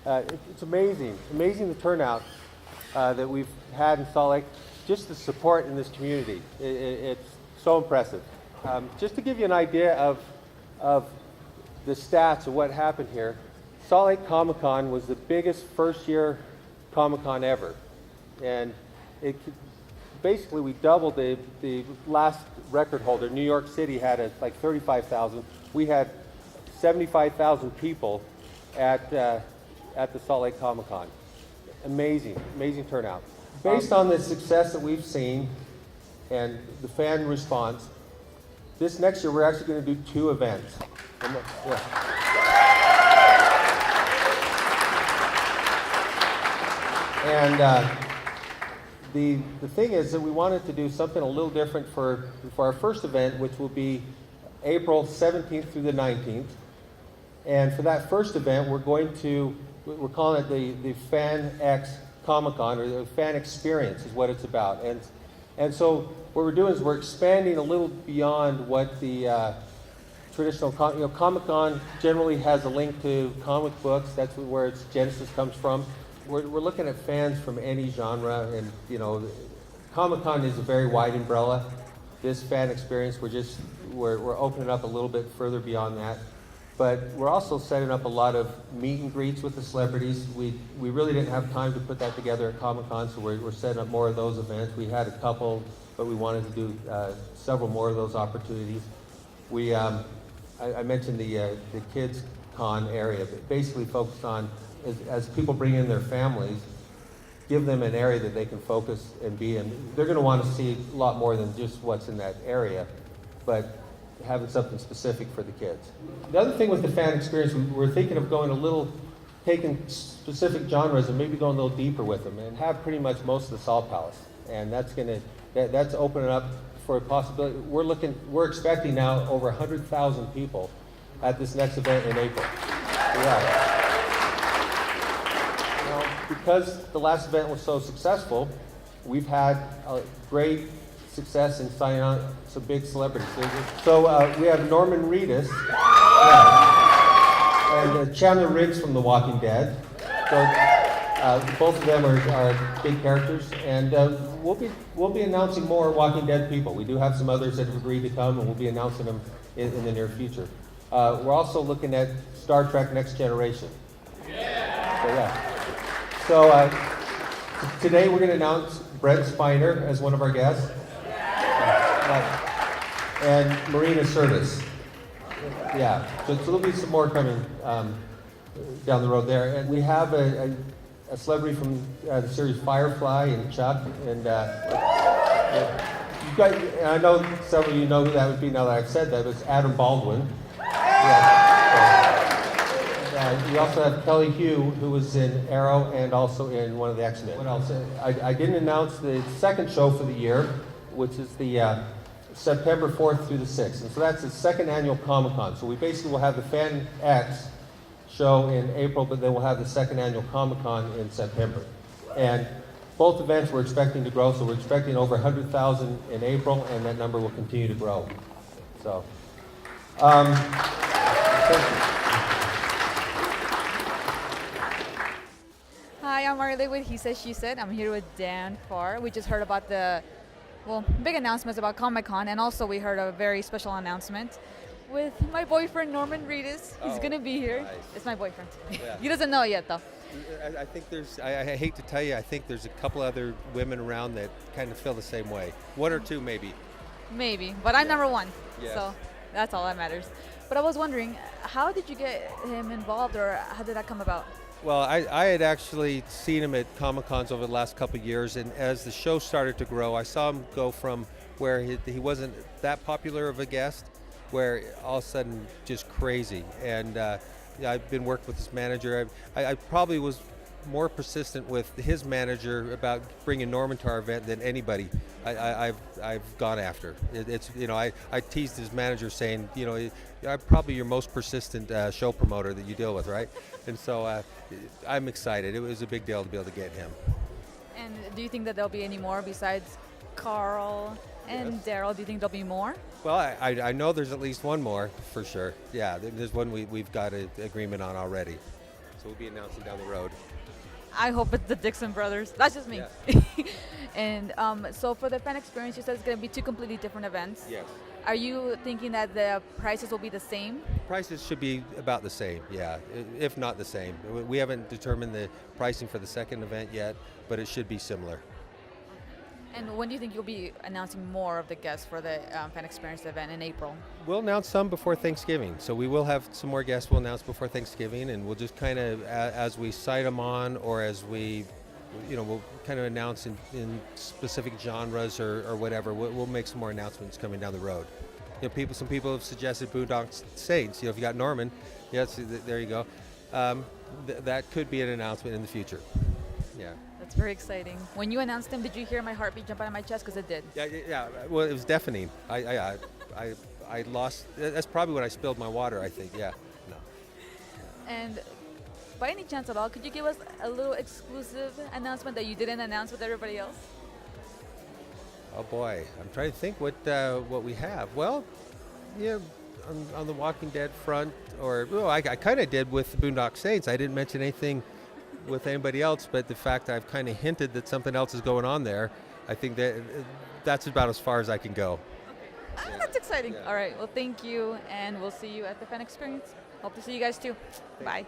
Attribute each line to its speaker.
Speaker 1: It's amazing the turnout that we've had in Salt Lake. Just the support in this community, it's so impressive. Just to give you an idea of the stats of what happened here, Salt Lake Comic-Con was the biggest first-year Comic-Con ever. And basically we doubled the last record holder. New York City had like 35,000. We had 75,000 people at the Salt Lake Comic-Con. Amazing turnout. Based on the success that we've seen and the fan response, this next year we're actually going to do 2 events. And the thing is that we wanted to do something a little different for our first event, which will be April 17th through the 19th. And for that first event, we're calling it the FanX Comic-Con, or the fan experience is what it's about. And so what we're doing is we're expanding a little beyond what the traditional, Comic-Con generally has a link to comic books. That's where its genesis comes from. We're looking at fans from any genre, and Comic-Con is a very wide umbrella. This fan experience, we're opening up a little bit further beyond that. But we're also setting up a lot of meet and greets with the celebrities. We really didn't have time to put that together at Comic-Con, so we're setting up more of those events. We had a couple, but we wanted to do several more of those opportunities. I mentioned the Kids Con area, but basically focused on, as people bring in their families, give them an area that they can focus and be in. They're going to want to see a lot more than just what's in that area, but having something specific for the kids. The other thing with the fan experience, we're thinking of taking specific genres and maybe going a little deeper with them, and have pretty much most of the Salt Palace. And that's opening up for a possibility. We're expecting now over 100,000 people at this next event in April. Yeah. Because the last event was so successful, we've had a great success in signing on some big celebrities. So we have Norman Reedus and Chandler Riggs from The Walking Dead. So both of them are big characters, and we'll be announcing more Walking Dead people. We do have some others that have agreed to come, and we'll be announcing them in the near future. We're also looking at Star Trek Next Generation. So today we're going to announce Brent Spiner as one of our guests. And Marina Sirtis. Yeah, so there'll be some more coming down the road there. And we have a celebrity from the series Firefly and Chuck. And I know several of you know who that would be now that I've said that, but it's Adam Baldwin. We also have Kelly Hugh, who was in Arrow and also in one of the X-Men. What else? I didn't announce the second show for the year, which is the September 4th through the 6th. And so that's the second annual Comic-Con. So we basically will have the FanX show in April, but then we'll have the second annual Comic-Con in September. And both events we're expecting to grow, so we're expecting over 100,000 in April, and that number will continue to grow. So, thank you.
Speaker 2: Hi, I'm Marley with He Said, She Said. I'm here with Dan Farr. We just heard about big announcements about Comic-Con, and also we heard a very special announcement with my boyfriend, Norman Reedus. He's going to be here.
Speaker 3: Nice.
Speaker 2: It's my boyfriend.
Speaker 3: Yeah.
Speaker 2: He doesn't know yet, though.
Speaker 3: I think I hate to tell you, I think there's a couple other women around that kind of feel the same way. One or two, maybe.
Speaker 2: Maybe, but I'm number one,
Speaker 3: Yes.
Speaker 2: so that's all that matters. But I was wondering, how did you get him involved, or how did that come about?
Speaker 3: Well, I had actually seen him at Comic-Cons over the last couple of years, and as the show started to grow, I saw him go from where he wasn't that popular of a guest, where all of a sudden just crazy. And I've been working with his manager. I probably was more persistent with his manager about bringing Norman to our event than anybody I've gone after. I teased his manager saying, I'm probably your most persistent show promoter that you deal with, right? And so I'm excited. It was a big deal to be able to get him.
Speaker 2: And do you think that there'll be any more besides Carl and
Speaker 3: Yes.
Speaker 2: Daryl? Do you think there'll be more?
Speaker 3: Well, I know there's at least one more for sure. Yeah, there's one we've got an agreement on already. So we'll be announcing down the road.
Speaker 2: I hope it's the Dixon brothers. That's just me.
Speaker 3: Yeah.
Speaker 2: And so for the fan experience, you said it's going to be 2 completely different events.
Speaker 3: Yes.
Speaker 2: Are you thinking that the prices will be the same?
Speaker 3: Prices should be about the same, yeah, if not the same. We haven't determined the pricing for the second event yet, but it should be similar.
Speaker 2: And when do you think you'll be announcing more of the guests for the fan experience event in April?
Speaker 3: We'll announce some before Thanksgiving, so we will have some more guests we'll announce before Thanksgiving, and we'll just kind of, as we cite them on, or as we, we'll kind of announce in specific genres or whatever. We'll make some more announcements coming down the road. Some people have suggested Boondock Saints. If you got Norman, yes, there you go. That could be an announcement in the future. Yeah.
Speaker 2: That's very exciting. When you announced them, did you hear my heartbeat jump out of my chest? Because it did.
Speaker 3: Yeah. Well, it was deafening. I lost. That's probably when I spilled my water, I think. Yeah. No.
Speaker 2: And by any chance at all, could you give us a little exclusive announcement that you didn't announce with everybody else?
Speaker 3: Oh boy, I'm trying to think what we have. Well, yeah, on the Walking Dead front, I kind of did with the Boondock Saints. I didn't mention anything with anybody else, but the fact that I've kind of hinted that something else is going on there, I think that's about as far as I can go.
Speaker 2: Yeah. That's exciting.
Speaker 3: Yeah.
Speaker 2: All right. Well, thank you, and we'll see you at the fan experience. Hope to see you guys too. Bye.